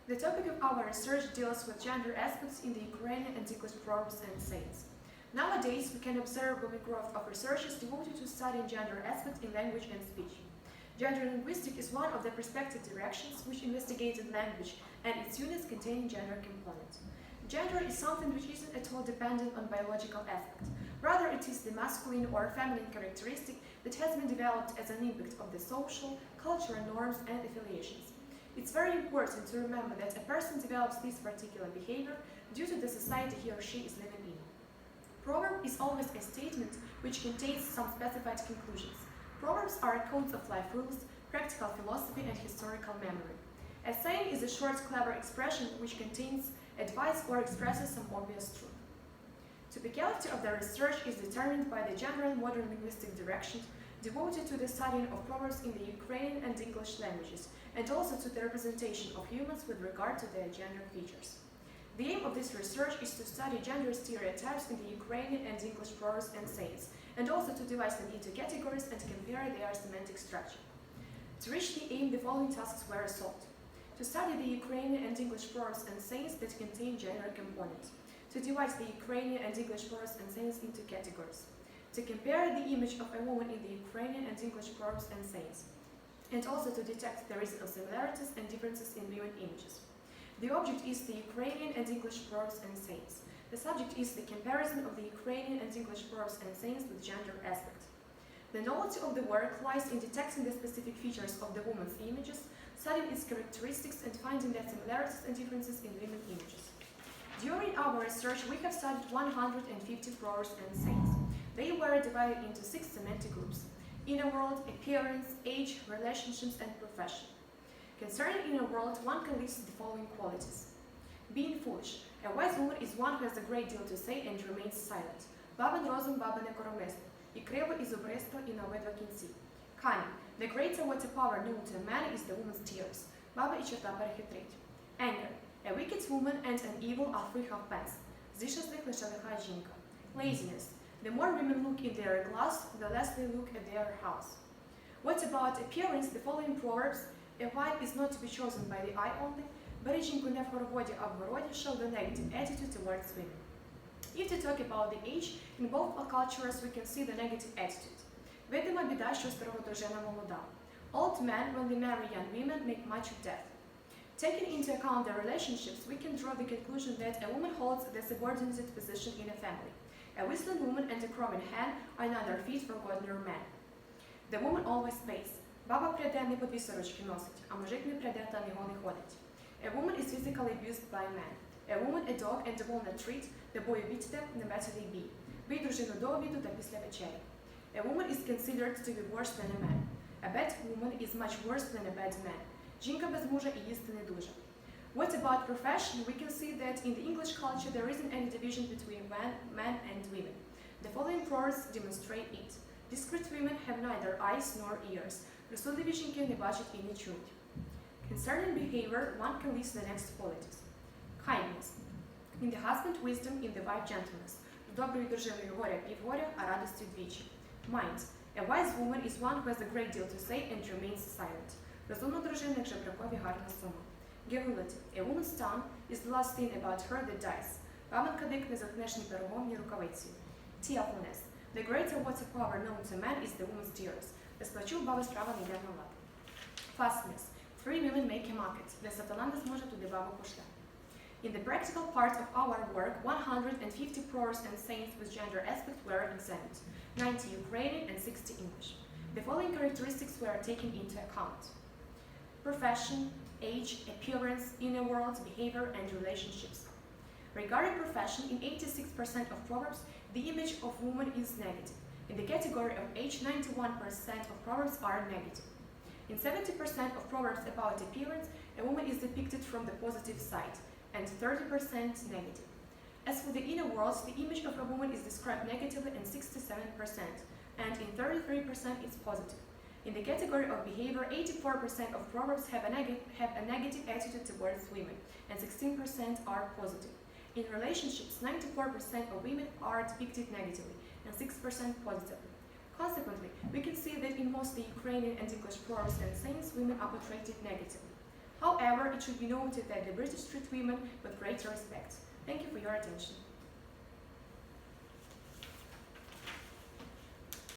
The topic of our research deals with gender aspects in the Ukrainian and English proverbs and sayings. Nowadays, we can observe booming growth of researchers devoted to studying gender aspects in language and speech. Gender linguistics is one of the prospective directions which investigated language and its units containing gender components. Gender is something which isn't at all dependent on biological aspects. Rather, it is the masculine or feminine characteristic that has been developed as an impact of the social, cultural norms and affiliations. It's very important to remember that a person develops this particular behavior due to the society he or she is living in. Proverb is always a statement which contains some specified conclusions. Proverbs are codes of life rules, practical philosophy and historical memory. A saying is a short, clever expression which contains advice or expresses some obvious truth. Typicality of the research is determined by the general modern linguistic direction devoted to the studying of proverbs in the Ukrainian and English languages, and also to the representation of humans with regard to their gender features. The aim of this research is to study gender stereotypes in the Ukrainian and English proverbs and sayings, and also to divide them into categories and compare their semantic structure. To reach the aim, the following tasks were solved. To study the Ukrainian and English proverbs and sayings that contain gender components. To divide the Ukrainian and English proverbs and sayings into categories. To compare the image of a woman in the Ukrainian and English proverbs and sayings. And also to detect the reason of similarities and differences in viewing images. The object is the Ukrainian and English proverbs and sayings. The subject is the comparison of the Ukrainian and English proverbs and sayings with gender aspects. The novelty of the work lies in detecting the specific features of the woman's images, studying its characteristics and finding the similarities and differences in women images. During our research, we have studied 150 proverbs and sayings. They were divided into 6 semantic groups: inner world, appearance, age, relationships, and profession. Concerning inner world, one can list the following qualities. Being foolish. A wise woman is one who has a great deal to say and remains silent. Бабин розум, бабине коромисло. І криво, і зубристо, і на обидва кінці. Cunning. The greater what a power known to a man is the woman's tears. Баба і чорта перехитрить. Anger. A wicked woman and an evil are three halfpence. Зі щасливих лише лиха жінка. Laziness. The more women look in their glass, the less they look at their house. What about appearance? The following proverbs. A wife is not to be chosen by the eye only. Бери жінку не в хороводі, а в городі, show the negative attitude towards women. If to talk about the age, in both cultures we can see the negative attitude. Видима біда, що старого дружина молода. Old men, when they marry young women, make much of death. Taking into account the relationships, we can draw the conclusion that a woman holds the subordinated position in a family. A whistling woman and a crowing hen are neither fit for God nor man. The woman always pays. Баба пряде, не по 2 сорочки носить, а мужик не пряде, та не голий ходить. A woman is physically abused by a man. A woman, a dog, and a walnut treat, the boy beats them, the better they be. Бий дружину до обіду та після вечері. A woman is considered to be worse than a man. A bad woman is much worse than a bad man. Жінка без мужа і їсти не дуже. What about profession? We can see that in the English culture there isn't any division between men and women. The following proverbs demonstrate it. Discreet women have neither eyes nor ears. Розсудливі жінки не бачать і не чують. Concerning behavior, one can list the next qualities. Kindness. In the husband wisdom, in the wife gentleness. З доброю дружиною горя півгоря, а радості двічі. Mind. A wise woman is one who has a great deal to say and remains silent. Розумна дружина, як жебракові гарна сума. Garrulity. A woman's tongue is the last thing about her that dies. Бабин кадик не заткнеш ні пирогом, ні рукавицею. Tearfulness. The greater water power known to man is the woman's tears. Без плачу баби справа не йде на лад. Fastness. 3 women make a market. Де сатана не зможе, туди бабу пошле. In the practical part of our work, 150 proverbs and sayings with gender aspect were examined. 90 Ukrainian and 60 English. The following characteristics were taken into account. Profession, age, appearance, inner world, behavior, and relationships. Regarding profession, in 86% of proverbs, the image of woman is negative. In the category of age, 91% of proverbs are negative. In 70% of proverbs about appearance, a woman is depicted from the positive side, and 30% negative. As for the inner world, the image of a woman is described negatively in 67%, and in 33% it's positive. In the category of behavior, 84% of proverbs have a negative attitude towards women, and 16% are positive. In relationships, 94% of women are depicted negatively, and 6% positively. Consequently, we can see that in most the Ukrainian and English proverbs and sayings, women are portrayed negatively. However, it should be noted that the British treat women with great respect. Thank you for your attention.